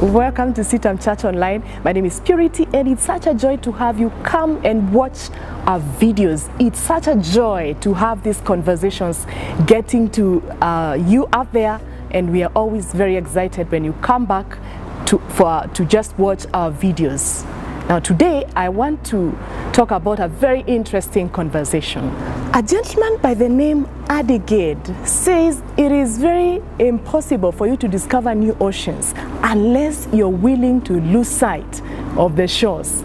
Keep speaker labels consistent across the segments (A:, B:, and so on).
A: Welcome to CITAM ChurchOnline. My name is Purity, and it's such a joy to have you come and watch our videos. It's such a joy to have these conversations getting to you out there, and we are always very excited when you come back to just watch our videos. Now today I want to talk about a very interesting conversation. A gentleman by the name Andre Gide says it is very impossible for you to discover new oceans unless you're willing to lose sight of the shores.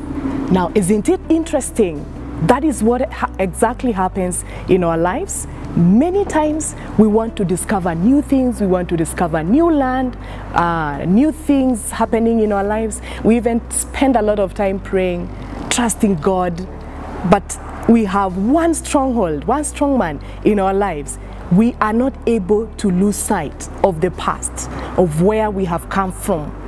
A: Now, isn't it interesting? That is what exactly happens in our lives. Many times we want to discover new things, we want to discover new land, new things happening in our lives. We even spend a lot of time praying, trusting God, but we have one stronghold, one strong man in our lives. We are not able to lose sight of the past, of where we have come from.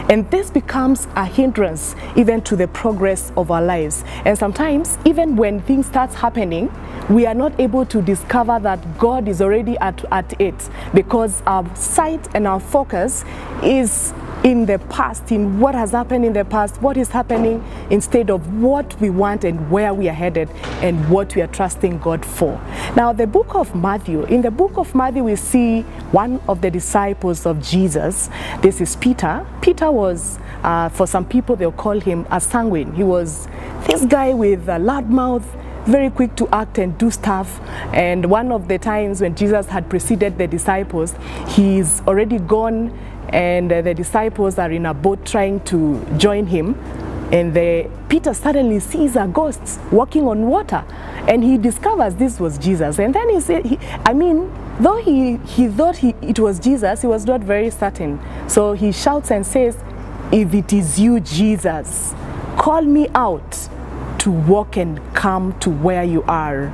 A: And this becomes a hindrance even to the progress of our lives. And sometimes, even when things start happening, we are not able to discover that God is already at it, because our sight and our focus is in the past, in what has happened in the past, what is happening, instead of what we want and where we are headed and what we are trusting God for. Now, in the book of Matthew, we see one of the disciples of Jesus. This is Peter. Peter was, for some people, they'll call him a sanguine. He was this guy with a loud mouth, very quick to act and do stuff. And one of the times when Jesus had preceded the disciples, he's already gone, and the disciples are in a boat trying to join him, and Peter suddenly sees a ghost walking on water, and he discovers this was Jesus. And then he said, though he thought it was Jesus, he was not very certain. So he shouts and says, "If it is you, Jesus, call me out to walk and come to where you are."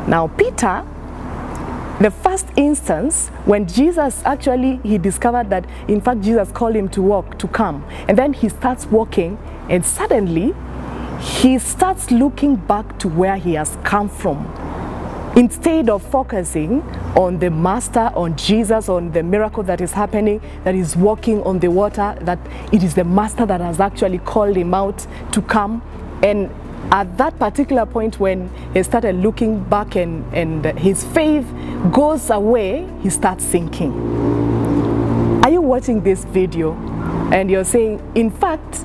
A: Now Peter, the first instance when Jesus he discovered that in fact Jesus called him to walk, to come, and then he starts walking, and suddenly he starts looking back to where he has come from, instead of focusing on the Master, on Jesus, on the miracle that is happening, that is walking on the water, that it is the Master that has actually called him out to come. And at that particular point, when he started looking back and his faith goes away, he starts sinking. Are you watching this video and you're saying, in fact,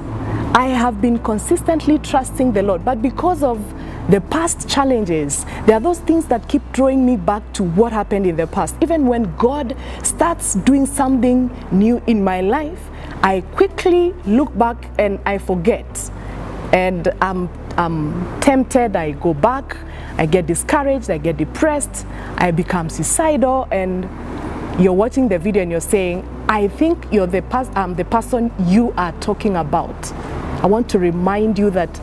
A: I have been consistently trusting the Lord, but because of the past challenges, there are those things that keep drawing me back to what happened in the past. Even when God starts doing something new in my life, I quickly look back and I forget. And I'm tempted, I go back, I get discouraged, I get depressed, I become suicidal. And you're watching the video and you're saying, I think you're the person you are talking about. I want to remind you that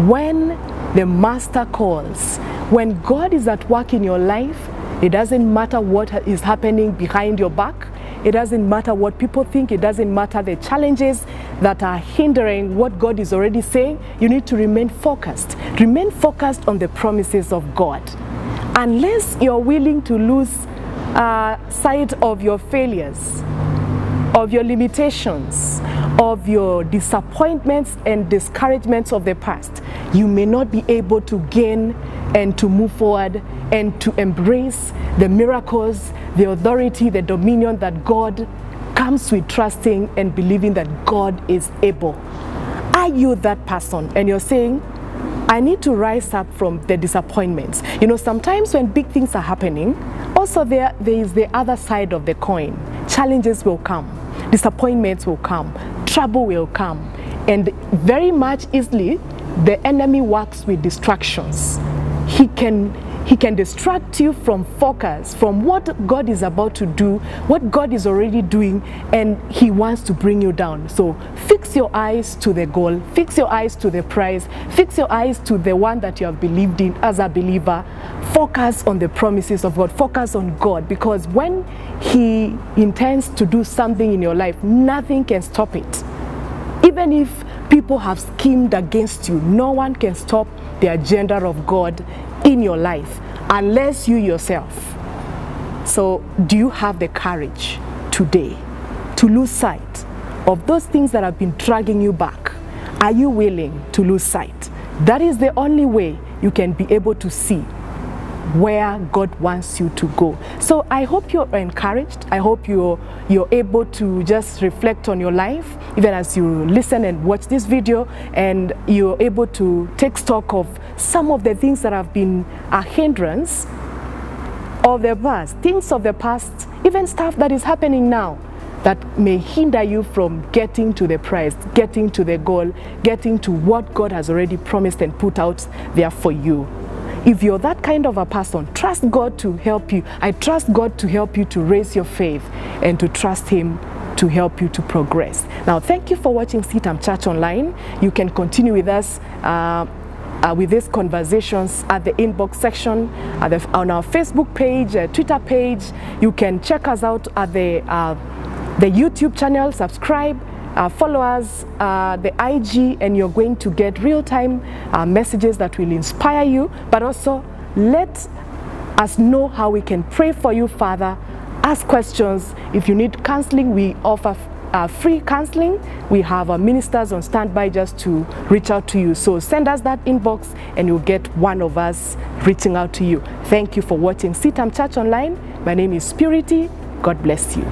A: when the Master calls, when God is at work in your life, it doesn't matter what is happening behind your back. It doesn't matter what people think. It doesn't matter the challenges that are hindering what God is already saying. You need to remain focused. Remain focused on the promises of God. Unless you're willing to lose sight of your failures, of your limitations, of your disappointments and discouragements of the past, you may not be able to gain and to move forward and to embrace the miracles, the authority, the dominion that God comes with, trusting and believing that God is able. Are you that person? And you're saying, I need to rise up from the disappointments. You know, sometimes when big things are happening, also there is the other side of the coin. Challenges will come, disappointments will come, trouble will come, and very much easily the enemy works with distractions. He can distract you from focus, from what God is about to do, what God is already doing, and he wants to bring you down. So fix your eyes to the goal, fix your eyes to the prize, fix your eyes to the one that you have believed in as a believer. Focus on the promises of God, focus on God, because when he intends to do something in your life, nothing can stop it. Even if people have schemed against you, no one can stop the agenda of God in your life unless you yourself. So do you have the courage today to lose sight of those things that have been dragging you back, are you willing to lose sight? That is the only way you can be able to see where God wants you to go. So I hope you're encouraged. I hope you're able to just reflect on your life, even as you listen and watch this video, and you're able to take stock of some of the things that have been a hindrance of the past, things of the past, even stuff that is happening now that may hinder you from getting to the prize, getting to the goal, getting to what God has already promised and put out there for you. If you're that kind of a person, trust God to help you. I trust God to help you to raise your faith and to trust Him to help you to progress. Now, thank you for watching CITAM Church Online. You can continue with us with these conversations at the inbox section, on our Facebook page, Twitter page. You can check us out at the YouTube channel, subscribe, follow us, the IG, and you're going to get real-time messages that will inspire you, but also let us know how we can pray for you further. Ask questions. If you need counseling, we offer free counseling. We have our ministers on standby just to reach out to you. So send us that inbox and you'll get one of us reaching out to you. Thank you for watching CITAM Church Online. My name is Purity. God bless you.